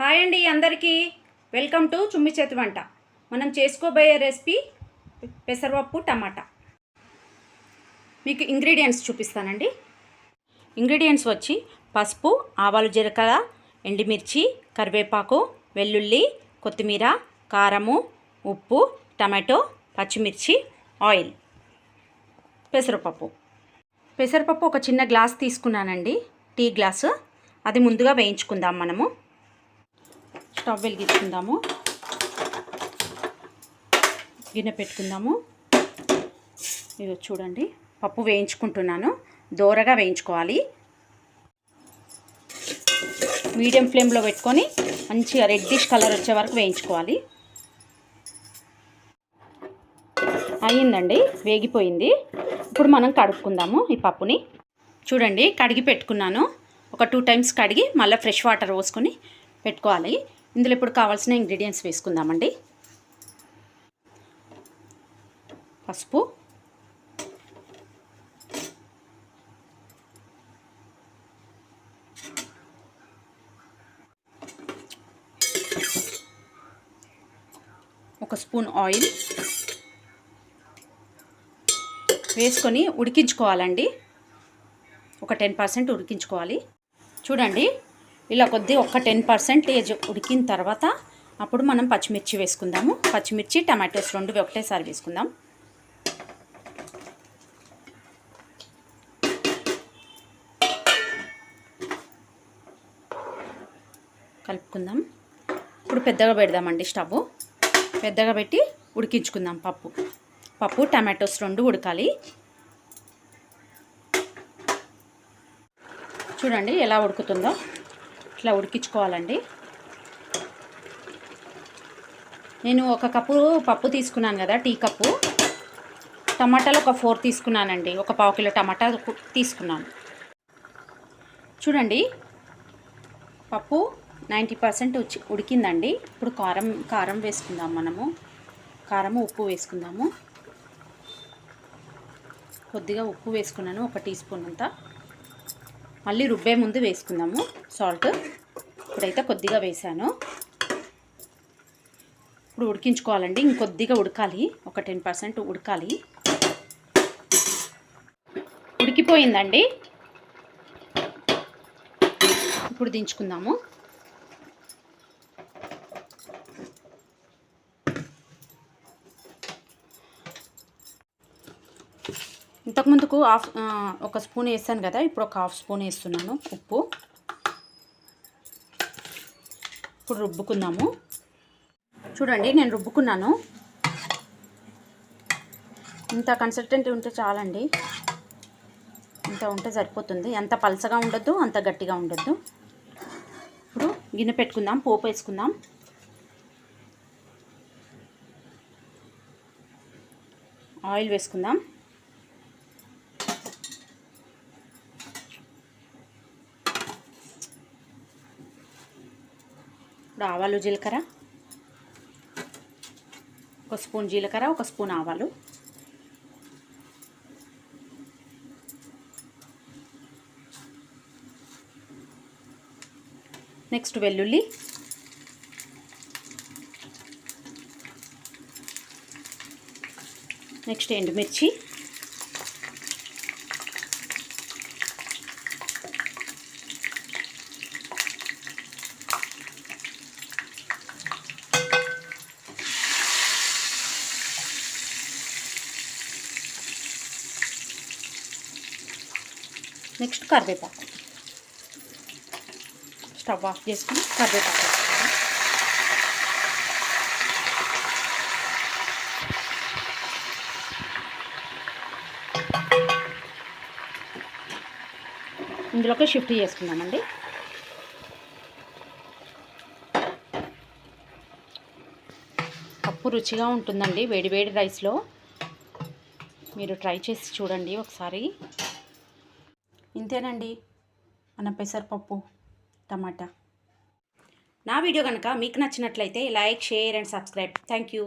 Hi అండి అందరికీ welcome to చుమ్మి చేతి వంట. మనం చేసుకోబోయే రెసిపీ పెసరపప్పు టమాటా. మీకు ఇంగ్రీడియంట్స్ చూపిస్తానండి. ఇంగ్రీడియంట్స్ వచ్చి పసుపు, ఆవాలు, జీలకర్ర, ఎండుమిర్చి, కరివేపాకు, వెల్లుల్లి, కొత్తిమీర, కారము, ఉప్పు, టమాటో, పచ్చిమిర్చి, ఆయిల్. పెసరపప్పు ఒక చిన్న గ్లాస్ తీసుకున్నానండి, టీ గ్లాసు. అది ముందుగా వేయించుకుందాం. మనము స్టవ్ వెలిగించుకుందాము, గిన్నె పెట్టుకుందాము. ఇది చూడండి, పప్పు వేయించుకుంటున్నాను. దోరగా వేయించుకోవాలి. మీడియం ఫ్లేమ్లో పెట్టుకొని మంచిగా రెడ్డిష్ కలర్ వచ్చే వరకు వేయించుకోవాలి. అయ్యిందండి, వేగిపోయింది. ఇప్పుడు మనం కడుక్కుందాము ఈ పప్పుని. చూడండి, కడిగి పెట్టుకున్నాను. ఒక 2 టైమ్స్ కడిగి మళ్ళీ ఫ్రెష్ వాటర్ పోసుకొని పెట్టుకోవాలి. ఇందులో ఇప్పుడు కావాల్సిన ఇంగ్రీడియంట్స్ వేసుకుందామండి. పసుపు, ఒక స్పూన్ ఆయిల్ వేసుకొని ఉడికించుకోవాలండి. ఒక 10% ఉడికించుకోవాలి. చూడండి, ఇలా ఒక 10% ఉడికిన తర్వాత అప్పుడు మనం పచ్చిమిర్చి వేసుకుందాము. పచ్చిమిర్చి, టమాటోస్ 2 ఒకటేసారి వేసుకుందాం. కలుపుకుందాం. ఇప్పుడు పెద్దగా పెడదామండి స్టవ్. పెద్దగా పెట్టి ఉడికించుకుందాం. పప్పు టమాటోస్ 2 ఉడకాలి. చూడండి ఎలా ఉడుకుతుందో. ఇట్లా ఉడికించుకోవాలండి. నేను 1 కప్పు పప్పు తీసుకున్నాను కదా, టీ కప్పు. టమాటాలు ఒక 4 తీసుకున్నానండి. ఒక 1/2 కిలో టమాటా తీసుకున్నాను. చూడండి, పప్పు 90% ఉడికిందండి. ఇప్పుడు కారం వేసుకుందాం మనము. కారము, ఉప్పు వేసుకుందాము. కొద్దిగా ఉప్పు వేసుకున్నాను, 1 టీ స్పూన్ అంతా. మళ్ళీ రుబ్బే ముందు వేసుకుందాము సాల్ట్. ఇప్పుడైతే కొద్దిగా వేసాను. ఇప్పుడు ఉడికించుకోవాలండి. ఇంకొద్దిగా ఉడకాలి, ఒక 10% ఉడకాలి. ఉడికిపోయిందండి. ఇప్పుడు దించుకుందాము. ఇంతకుముందుకు 1 స్పూన్ వేసాను కదా, ఇప్పుడు ఒక 1/2 స్పూన్ వేస్తున్నాను ఉప్పు. ఇప్పుడు రుబ్బుకుందాము. చూడండి, నేను రుబ్బుకున్నాను. ఇంత కన్సిస్టెంట్ ఉంటే చాలండి. ఇంత ఉంటే సరిపోతుంది. అంత పలచగా ఉండొద్దు, అంత గట్టిగా ఉండొద్దు. ఇప్పుడు గిన్నె పెట్టుకుందాం, పోపు వేసుకుందాం. ఆయిల్ వేసుకుందాం. ఇప్పుడు ఆవాలు, జీలకర్ర, 1 స్పూన్ జీలకర్ర, 1 స్పూన్ ఆవాలు. నెక్స్ట్ వెల్లుల్లి, నెక్స్ట్ ఎండుమిర్చి, నెక్స్ట్ కరివేపాకు. స్టవ్ ఆఫ్ చేసుకుని కరివేపాకు వేసుకోవాలి. ఇందులోకి షిఫ్ట్ చేసుకుందామండి. పప్పు రుచిగా ఉంటుందండి వేడివేడి రైస్లో. మీరు ట్రై చేసి చూడండి ఒకసారి. ఇంతేనండి మన పెసరపప్పు టమాటా. నా వీడియో కనుక మీకు నచ్చినట్లయితే like, share and subscribe. Thank you.